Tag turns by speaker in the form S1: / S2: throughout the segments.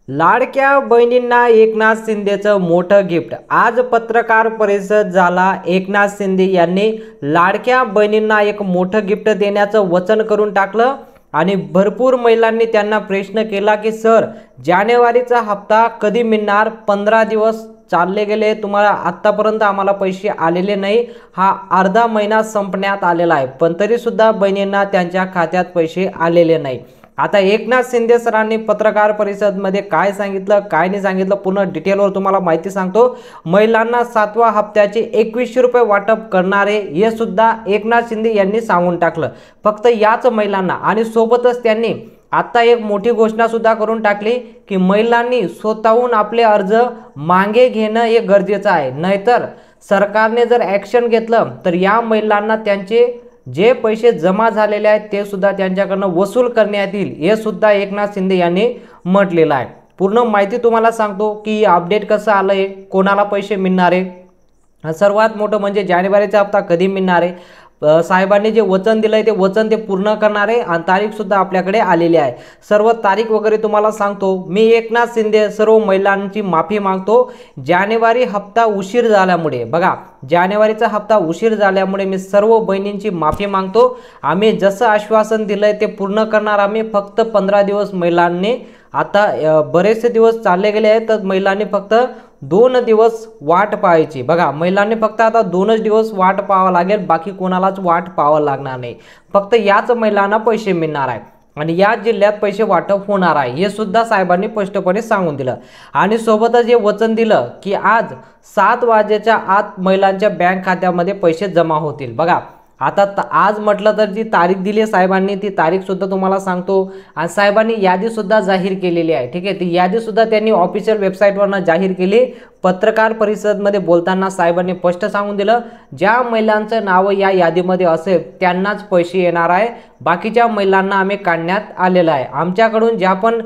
S1: लाडक्या बहिणींना एकनाथ शिंदेचं मोठं गिफ्ट। आज पत्रकार परिषद झाला। एकनाथ शिंदे यांनी लाडक्या बहिणींना एक मोठं गिफ्ट देण्याचं वचन करून टाकलं आणि भरपूर महिलांनी त्यांना प्रश्न केला की सर, जानेवारीचा हप्ता कधी मिळणार? 15 दिवस चालले गेले, तुम्हाला आत्तापर्यंत आम्हाला पैसे आलेले नाही। हा अर्धा महिना संपण्यात आलेला आहे, पण तरी सुद्धा बहिणींना त्यांच्या खात्यात पैसे आलेले नाही। आता एकनाथ शिंदे सरांनी पत्रकार परिषदेमध्ये काय सांगितलं, काय नाही सांगितलं, पूर्ण डिटेलवर तुम्हाला माहिती सांगतो। महिलांना 7व्या हप्त्याचे 2100 रुपये वाटप करणारे हे सुद्धा एकनाथ शिंदे यांनी सांगून टाकलं, फक्त याच महिलांना। आणि सोबतच त्यांनी आता एक मोठी घोषणा सुद्धा करून टाकली की महिलांनी स्वतःहून आपले अर्ज मागे घेणं हे गरजेचं आहे, नाहीतर सरकारने जर ॲक्शन घेतलं तर या महिलांना त्यांचे जे पैसे जमा झालेले आहेत ते सुद्धा त्यांच्याकडनं वसूल करण्यात येईल, हे सुद्धा एकनाथ शिंदे यांनी म्हटलेलं आहे। पूर्ण माहिती तुम्हाला सांगतो की अपडेट कसं आलं आहे, कोणाला पैसे मिळणार आहे, सर्वात मोठं म्हणजे जानेवारीचा हप्ता कधी मिळणार आहे, साहेबांनी जे वचन दिलंय ते वचन ते पूर्ण करणार आहे आणि तारीख सुद्धा आपल्याकडे आलेली आहे। सर्व तारीख वगैरे तुम्हाला सांगतो। मी एकनाथ शिंदे सर्व महिलांची माफी मागतो। जानेवारी हप्ता उशीर झाल्यामुळे, बघा, जानेवारीचा हप्ता उशीर झाल्यामुळे मी सर्व बहिणींची माफी मागतो। आम्ही जसं आश्वासन दिलंय ते पूर्ण करणार आम्ही। फक्त 15 दिवस महिलांनी, आता बरेचसे दिवस चालले गेले आहेत तर महिलांनी फक्त 2 दिवस वाट पाहायची। बघा, महिलांनी फक्त आता 2च दिवस वाट पाहावं लागेल, बाकी कोणालाच वाट पाहावं लागणार नाही। फक्त याच महिलांना पैसे मिळणार आहे आणि या जिल्ह्यात पैसे वाटप होणार आहे, हे सुद्धा साहेबांनी स्पष्टपणे सांगून दिलं। आणि सोबतच हे वचन दिलं की आज 7 वाजेच्या आत महिलांच्या बँक खात्यामध्ये पैसे जमा होतील। बघा, आता आज म्हटलं तर जी तारीख दिली आहे साहेबांनी ती तारीख सुद्धा तुम्हाला सांगतो। आणि साहेबांनी यादी सुद्धा जाहीर केलेली आहे, ठीक आहे। ती यादी सुद्धा त्यांनी ऑफिशियल वेबसाईटवरनं जाहीर केली। पत्रकार परिषदेमध्ये बोलताना साहेबांनी स्पष्ट सांगून दिलं, ज्या महिलांचं नाव या यादीमध्ये असेल त्यांनाच पैसे येणार आहे, बाकीच्या महिलांना आम्ही काढण्यात आलेलं आहे। आमच्याकडून ज्या पण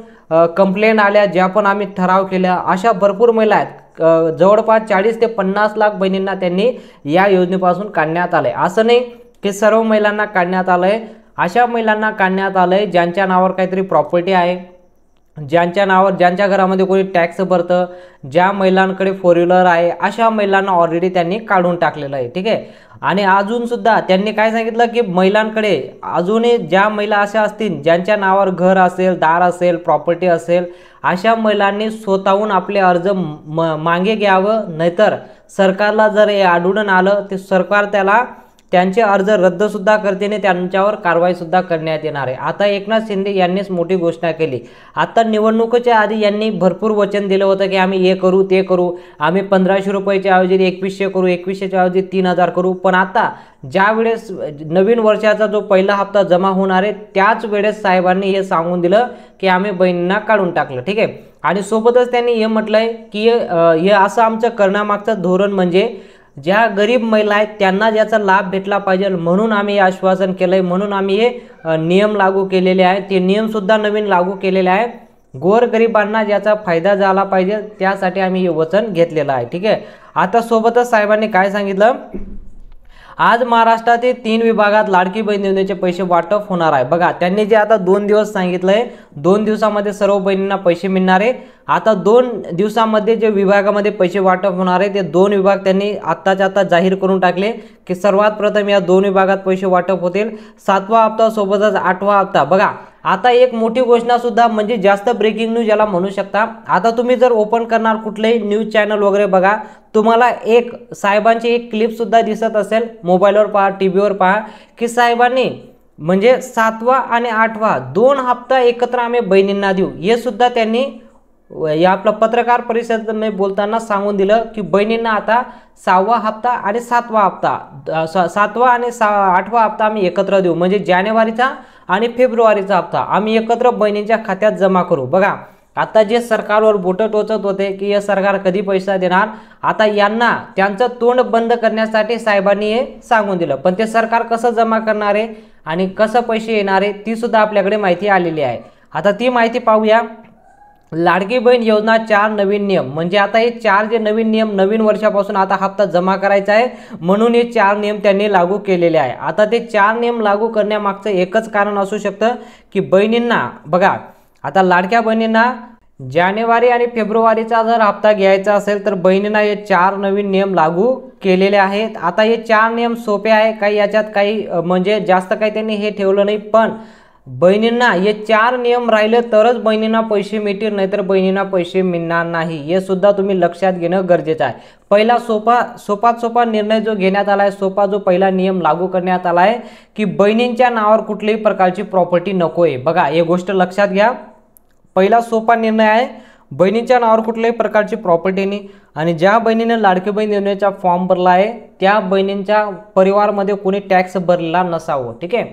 S1: कंप्लेंट आल्या, ज्या पण आम्ही ठराव केल्या, अशा भरपूर महिला आहेत। जवळपास 40 ते 50 लाख बहिणींना त्यांनी या योजनेपासून काढण्यात आलंय। असं नाही की सर्व महिलांना काढण्यात आलंय, अशा महिलांना काढण्यात आलंय ज्यांच्या नावावर काहीतरी प्रॉपर्टी आहे, ज्यांच्या नावावर, ज्यांच्या घरामध्ये कोणी टॅक्स भरतं, ज्या महिलांकडे 4 व्हीलर आहे, अशा महिलांना ऑलरेडी त्यांनी काढून टाकलेलं आहे, ठीक आहे। आणि अजून सुद्धा त्यांनी काय सांगितलं की महिलांकडे अजूनही ज्या महिला अशा असतील ज्यांच्या नावावर घर असेल, दार असेल, प्रॉपर्टी असेल, अशा महिलांनी स्वतःहून आपले अर्ज मागे घ्यावं, नाहीतर सरकारला जर हे आढळून आलं तर सरकार त्यांचे अर्ज रद्द सुद्धा करते आणि त्यांच्यावर कारवाई सुद्धा करण्यात येणार आहे। आता एकनाथ शिंदे यांनीच मोठी घोषणा केली। आता निवडणुकीच्या आधी यांनी भरपूर वचन दिलं होतं की आम्ही हे करू, ते करू, आम्ही 1500 रुपयाच्या ऐवजी 2100 करू, 2100च्या ऐवजी 3000 करू। पण आता ज्या वेळेस नवीन वर्षाचा जो पहिला हप्ता जमा होणार आहे त्याच वेळेस साहेबांनी हे सांगून दिलं की आम्ही बहिणींना काढून टाकलं, ठीक आहे। आणि सोबतच त्यांनी हे म्हटलंय की हे असं आमचं करण्यामागचं धोरण म्हणजे ज्या गरीब महिला आहेत त्यांना ज्याचा लाभ भेटला पाहिजे, म्हणून आम्ही हे आश्वासन केलंय, म्हणून आम्ही हे नियम लागू केलेले आहेत। ते नियम सुद्धा नवीन लागू केलेले आहेत। गोरगरिबांना ज्याचा फायदा झाला पाहिजे त्यासाठी आम्ही हे वचन घेतलेलं आहे, ठीक आहे। आता सोबतच साहेबांनी काय सांगितलं, आज महाराष्ट्रातील 3 विभागात लाडकी बहीण योजनेचे पैसे वाटप होणार आहे। बघा, त्यांनी जे आता 2 दिवस सांगितलंय, 2 दिवसामध्ये सर्व बहिणींना पैसे मिळणार आहे। आता 2 दिवसामध्ये जे विभागामध्ये पैसे वाटप होणार आहे ते 2 विभाग त्यांनी आत्ताच्या आता जाहीर करून टाकले की सर्वात प्रथम या 2 विभागात पैसे वाटप होतील, 7वा हप्ता सोबतच 8वा हप्ता। बघा, आता एक मोठी घोषणा सुद्धा, म्हणजे जास्त ब्रेकिंग न्यूज याला म्हणू शकता। आता तुम्ही जर ओपन करणार कुठलेही न्यूज चॅनल वगैरे, बघा, तुम्हाला एक साहेबांची एक क्लिप सुद्धा दिसत असेल, मोबाईलवर पहा, टीव्हीवर पहा, की साहेबांनी म्हणजे 7वा आणि 8वा 2 हप्ता एकत्र आम्ही बहिणींना देऊ, हे सुद्धा त्यांनी या आपल्या पत्रकार परिषदेमध्ये बोलताना सांगून दिलं की बहिणींना आता 6वा हप्ता आणि 7वा हप्ता, 7वा आणि 8वा हप्ता आम्ही एकत्र देऊ, म्हणजे जानेवारीचा आणि फेब्रुवारीचा हप्ता आम्ही एकत्र बहिणींच्या खात्यात जमा करू। बघा, आता जे सरकारवर बोटं टोचत होते की हे सरकार कधी पैसा देणार, आता यांना त्यांचं तोंड बंद करण्यासाठी साहेबांनी हे सांगून दिलं। पण ते सरकार कसं जमा करणार आहे आणि कसं पैसे येणार आहे ती सुद्धा आपल्याकडे माहिती आलेली आहे। आता ती माहिती पाहूया। लाडकी बहीण योजना 4 नवीन नियम, म्हणजे आता हे 4 जे नवीन नियम, नवीन वर्षापासून आता हप्ता जमा करायचा आहे म्हणून हे 4 नियम त्यांनी लागू केलेले आहे। आता ते 4 नियम लागू करण्यामागचं एकच कारण असू शकतं की बहिणींना, बघा, आता लाडक्या बहिणींना जानेवारी आणि फेब्रुवारीचा जर हप्ता घ्यायचा असेल तर बहिणींना हे 4 नवीन नियम लागू केलेले आहेत। आता हे 4 नियम सोपे आहे, काही याच्यात काही म्हणजे जास्त काही त्यांनी हे ठेवलं नाही, पण बहिणींना हे 4 नियम राहिले तरच बहिणींना पैसे मिळतील, नाहीतर बहिणींना पैसे मिळणार नाही, हे सुद्धा तुम्ही लक्षात घेणं गरजेचं आहे। पहिला सोपा निर्णय जो घेण्यात आला आहे, सोपा जो पहिला नियम लागू करण्यात आला आहे की बहिणींच्या नावावर कुठल्याही प्रकारची प्रॉपर्टी नको आहे। बघा, हे गोष्ट लक्षात घ्या, पहिला सोपा निर्णय आहे, बहिणीच्या नावावर कुठल्याही प्रकारची प्रॉपर्टी नाही। आणि ज्या बहिणीने लाडकी बहीण योजनेचा फॉर्म भरला आहे त्या बहिणींच्या परिवारामध्ये कोणी टॅक्स भरलेला नसावं, ठीक आहे,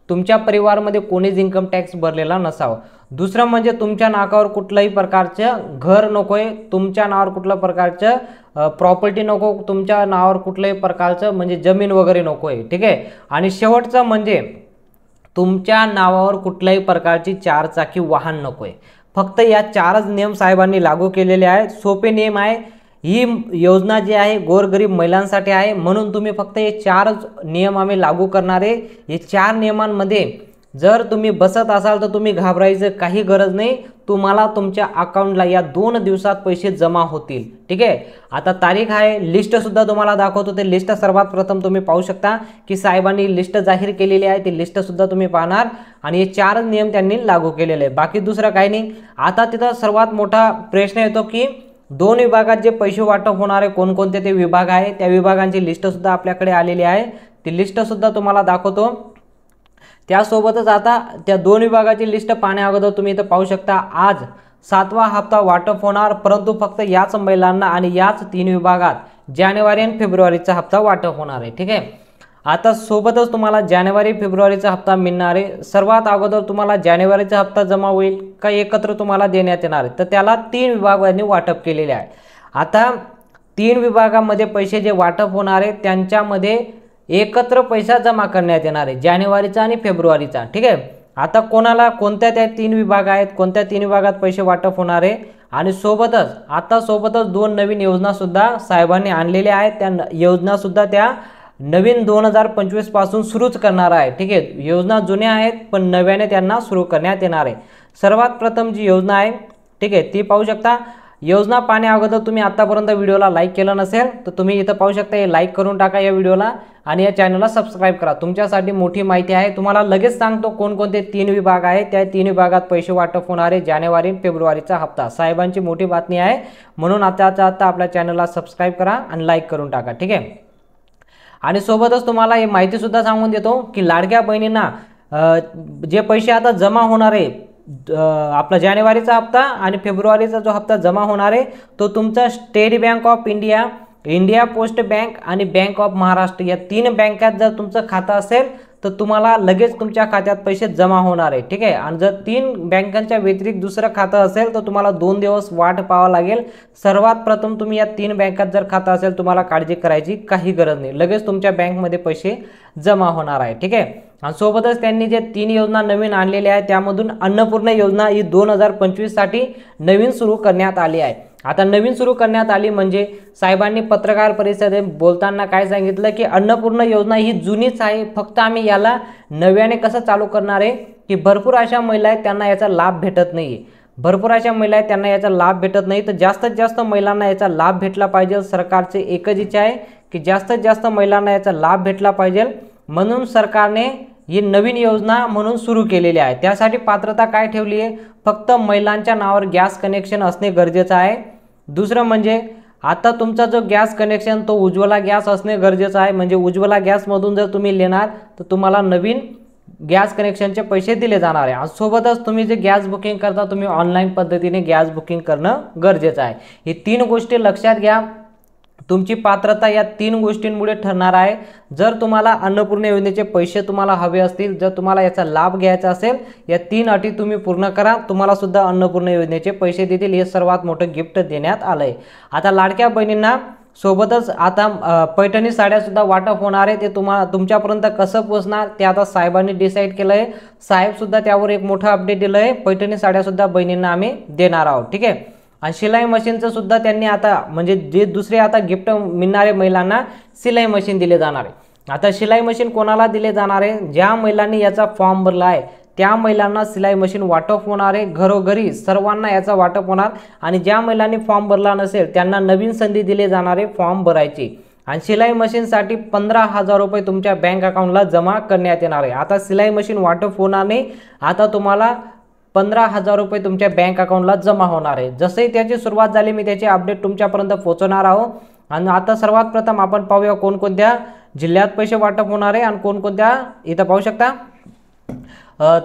S1: तुमच्या परिवारामध्ये कोणीच इन्कम टॅक्स भरलेला नसावं। दुसरं म्हणजे तुमच्या नावावर कुठल्याही प्रकारचं घर नकोय, तुमच्या नावावर कुठल्या प्रकारचं प्रॉपर्टी नको, तुमच्या नावावर कुठल्याही प्रकारचं म्हणजे जमीन वगैरे नकोय, ठीक आहे। आणि शेवटचं म्हणजे तुमच्या नावावर कुठल्याही प्रकारची 4 चाकी वाहन नकोय। फक्त या 4च नियम साहेबांनी लागू केलेले आहेत, सोपे नियम आहे। ही योजना जी आहे गोरगरीब महिलांसाठी आहे, म्हणून तुम्ही फक्त हे 4च नियम आम्ही लागू करणार आहे। हे 4 नियमांमध्ये जर तुम्ही बसत असाल तर तुम्ही घाबरायचं काही गरज नाही, तुम्हाला तुमच्या अकाउंटला या 2 दिवसात पैसे जमा होतील, ठीक आहे। आता तारीख आहे, लिस्ट सुद्धा तुम्हाला दाखवतो, ते लिस्ट सर्वात प्रथम तुम्ही पाहू शकता की साहेबांनी लिस्ट जाहीर केलेली आहे, ती लिस्ट सुद्धा तुम्ही पाहणार आणि हे 4 नियम त्यांनी लागू केलेले आहे, बाकी दुसरं काही नाही। आता तिथं सर्वात मोठा प्रश्न येतो की 2 विभागात जे पैसे वाटप होणारे कोणकोणते ते विभाग आहे, त्या विभागांची लिस्ट सुद्धा आपल्याकडे आलेली आहे, ती लिस्ट सुद्धा तुम्हाला दाखवतो। त्यासोबतच आता त्या 2 विभागाची लिस्ट पाहण्या अगोदर तुम्ही इथं पाहू शकता आज 7वा हप्ता वाटप होणार, परंतु फक्त याच महिलांना आणि याच 3 विभागात जानेवारी आणि फेब्रुवारीचा हप्ता वाटप होणार आहे, ठीक आहे। आता सोबतच तुम्हाला जानेवारी फेब्रुवारीचा हप्ता मिळणार आहे। सर्वात अगोदर तुम्हाला जानेवारीचा हप्ता जमा होईल का एकत्र तुम्हाला देण्यात येणार आहे, तर त्याला 3 विभागांनी वाटप केलेले आहे। आता 3 विभागामध्ये पैसे जे वाटप होणार आहे त्यांच्यामध्ये एकत्र पैसा जमा करण्यात येणार आहे, जानेवारीचा आणि फेब्रुवारीचा, ठीक आहे। आता कोणाला कोणत्या त्या 3 विभाग आहेत, कोणत्या 3 विभागात पैसे वाटप होणार आहे, आणि सोबतच 2 नवीन योजना सुद्धा साहेबांनी आणलेल्या आहेत, त्या योजना सुद्धा त्या नवीन 2025 पासून सुरूच करणार आहे, ठीक आहे। योजना जुन्या आहेत पण नव्याने त्यांना सुरू करण्यात येणार आहे। सर्वात प्रथम जी योजना आहे, ठीक आहे, ती पाहू शकता। योजना पाहण्या अगोदर तुम्ही आतापर्यंत व्हिडिओला लाईक केलं नसेल तर तुम्ही इथं पाहू शकता, हे लाईक करून टाका या व्हिडिओला आणि या चॅनलला सबस्क्राईब करा, तुमच्यासाठी मोठी माहिती आहे। तुम्हाला लगेच सांगतो कोणकोणते 3 विभाग आहेत, त्या 3 विभागात पैसे वाटप होणारे जानेवारी फेब्रुवारीचा हप्ता, साहेबांची मोठी बातमी आहे, म्हणून आता आपल्या चॅनलला सबस्क्राईब करा आणि लाईक करून टाका, ठीक आहे। आणि सोबतच तुम्हाला ही माहिती सुद्धा सांगून देतो की लाडक्या बहिणींना जे पैसे आता जमा होणार आहे, आपला जानेवारीचा हप्ता आणि फेब्रुवारीचा जो हप्ता जमा होणार आहे तो तुमचा state bank of India, India post bank आणि बँक ऑफ महाराष्ट्र या 3 बँकात जर तुमचं खातं असेल तर तुम्हाला लगेच तुमच्या खात्यात पैसे जमा होणार आहे, ठीक आहे। आणि जर 3 बँकांच्या व्यतिरिक्त दुसरं खातं असेल तर तुम्हाला 2 दिवस वाट पाहावं लागेल। सर्वात प्रथम तुम्ही या 3 बँकात जर खातं असेल तुम्हाला काळजी करायची काही गरज नाही, लगेच तुमच्या बँकमध्ये पैसे जमा होणार आहे, ठीक आहे। आणि सोबतच त्यांनी जे 3 योजना नवीन आणलेल्या आहेत त्यामधून अन्नपूर्णा योजना ही 2025 साठी नवीन सुरू करण्यात आली आहे। आता नवीन सुरू करण्यात आली म्हणजे साहेबांनी पत्रकार परिषदेत बोलताना काय सांगितलं की अन्नपूर्णा योजना ही जुनीच आहे, फक्त आम्ही याला नव्याने कसं चालू करणार आहे की भरपूर अशा महिला आहेत त्यांना याचा लाभ भेटत नाही, भरपूर अशा महिला आहेत त्यांना याचा लाभ भेटत नाही, तर जास्तीत जास्त महिलांना याचा लाभ भेटला पाहिजे। सरकारचे एकच इच्छा आहे की जास्तीत जास्त महिलांना याचा लाभ भेटला पाहिजे, म्हणून सरकारने ही नवीन योजना म्हणून सुरू केलेली आहे। त्यासाठी पात्रता काय ठेवली आहे, फक्त महिलांच्या नावावर गॅस कनेक्शन असणे गरजेचं आहे। दुसरं म्हणजे आता तुमचा जो गॅस कनेक्शन तो उज्ज्वला गॅस असणे गरजेचं आहे, म्हणजे उज्ज्वला गॅसमधून जर तुम्ही लेणार तर तुम्हाला नवीन गॅस कनेक्शनचे पैसे दिले जाणार आहे। सोबतच तुम्ही जे गॅस बुकिंग करता तुम्ही ऑनलाईन पद्धतीने गॅस बुकिंग करणं गरजेचं आहे। ही 3 गोष्टी लक्षात घ्या, तुमची पात्रता या 3 गोष्टींमुळे ठरणार आहे। जर तुम्हाला अन्नपूर्णा योजनेचे पैसे तुम्हाला हवे असतील, जर तुम्हाला याचा लाभ घ्यायचा असेल, या 3 अटी तुम्ही पूर्ण करा, तुम्हाला सुद्धा अन्नपूर्णा योजनेचे पैसे देतील, हे सर्वात मोठं गिफ्ट देण्यात आलंय। आता लाडक्या बहिणींना सोबतच आता पैठणी साड्या सुद्धा वाटप होणार आहे, ते तुमच्यापर्यंत कसं पोहोचणार ते आता साहेबांनी डिसाईड केलं आहे। साहेब सुद्धा त्यावर एक मोठं अपडेट दिलं आहे, पैठणी साड्या सुद्धा बहिणींना आम्ही देणार आहोत, ठीक आहे। आणि शिलाई मशीनचं सुद्धा त्यांनी आता म्हणजे जे दुसरे आता गिफ्ट मिळणारे महिलांना शिलाई मशीन दिले जाणार आहे। आता शिलाई मशीन कोणाला दिले जाणार आहे, ज्या महिलांनी याचा फॉर्म भरला आहे त्या महिलांना सिलाई मशीन वाटप होणार आहे। घरोघरी सर्वांना याचा वाटप होणार आणि ज्या महिलांनी फॉर्म भरला नसेल त्यांना नवीन संधी दिली जाणार आहे फॉर्म भरायची। आणि सिलाई मशीनसाठी 15,000 रुपये तुमच्या बँक अकाउंटला जमा करण्यात येणार आहे। आता सिलाई मशीन वाटप होणार नाही, आता तुम्हाला 15,000 रुपये तुमच्या बँक अकाउंटला जमा होणार आहे। जसंही त्याची सुरुवात झाली मी त्याची अपडेट तुमच्यापर्यंत पोहोचवणार आहोत। आणि आता सर्वात प्रथम आपण पाहूया कोणकोणत्या जिल्ह्यात पैसे वाटप होणार आहे आणि कोणकोणत्या, इथं पाहू शकता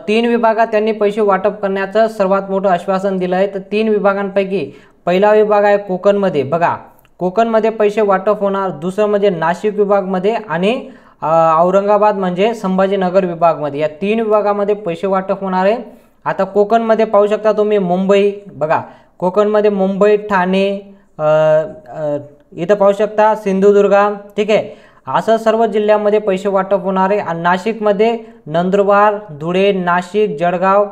S1: 3 विभागात त्यांनी पैसे वाटप करण्याचं सर्वात मोठं आश्वासन दिलं आहे। तर 3 विभागांपैकी पहिला विभाग आहे कोकणमध्ये, बघा कोकणमध्ये पैसे वाटप होणार। दुसरं म्हणजे नाशिक विभागमध्ये आणि औरंगाबाद म्हणजे संभाजीनगर विभागमध्ये, या 3 विभागामध्ये पैसे वाटप होणार आहे। आता कोकणमध्ये पाहू शकता तुम्ही मुंबई, बघा कोकणमध्ये मुंबई, ठाणे, इथं पाहू शकता सिंधुदुर्ग, ठीक आहे, असं सर्व जिल्ह्यामध्ये पैसे वाटप होणार आहे। आणि नाशिकमध्ये नंदुरबार, धुळे, नाशिक, जळगाव,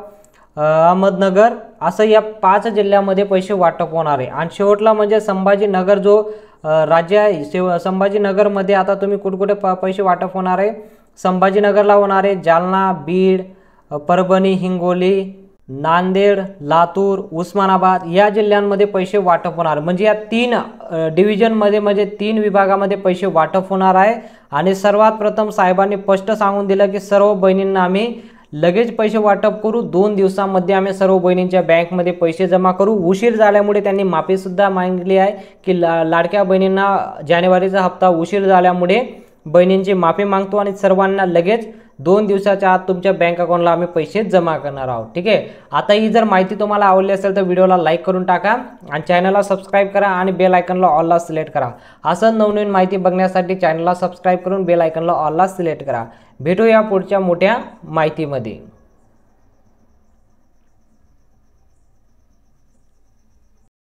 S1: अहमदनगर असं या 5 जिल्ह्यामध्ये पैसे वाटप होणार आहे। आणि शेवटला म्हणजे संभाजीनगर जो राज्य आहे, संभाजीनगरमध्ये आता तुम्ही कुठे पैसे वाटप होणार आहे, संभाजीनगरला होणार आहे, जालना, बीड, परभणी, हिंगोली, नांदेड, लातूर, उस्मानाबाद या जिल्ह्यांमध्ये पैसे वाटप होणार। म्हणजे या 3 डिव्हिजनमध्ये म्हणजे 3 विभागामध्ये पैसे वाटप होणार आहे। आणि सर्वात प्रथम साहेबांनी स्पष्ट सांगून दिलं की सर्व बहिणींना आम्ही लगेच पैसे वाटप करू, 2 दिवसांमध्ये आम्ही सर्व बहिणींच्या बँकमध्ये पैसे जमा करू। उशीर झाल्यामुळे त्यांनी माफीसुद्धा मागितली आहे की लाडक्या बहिणींना जानेवारीचा हप्ता उशीर झाल्यामुळे बहिणींची माफी मागतो आणि सर्वांना लगेच 2 दिवसाच्या आत तुमच्या बँक अकाउंटला आम्ही पैसे जमा करणार आहोत, ठीक आहे। आता ही जर माहिती तुम्हाला आवडली असेल तर व्हिडिओला लाईक करून टाका आणि चॅनलला सबस्क्राईब करा आणि बेल आयकॉनला ऑलला सिलेक्ट करा। असं नवनवीन माहिती बघण्यासाठी चॅनलला सबस्क्राईब करून बेल आयकॉनला ऑलला सिलेक्ट करा। भेटूया पुढच्या मोठ्या माहितीमध्ये।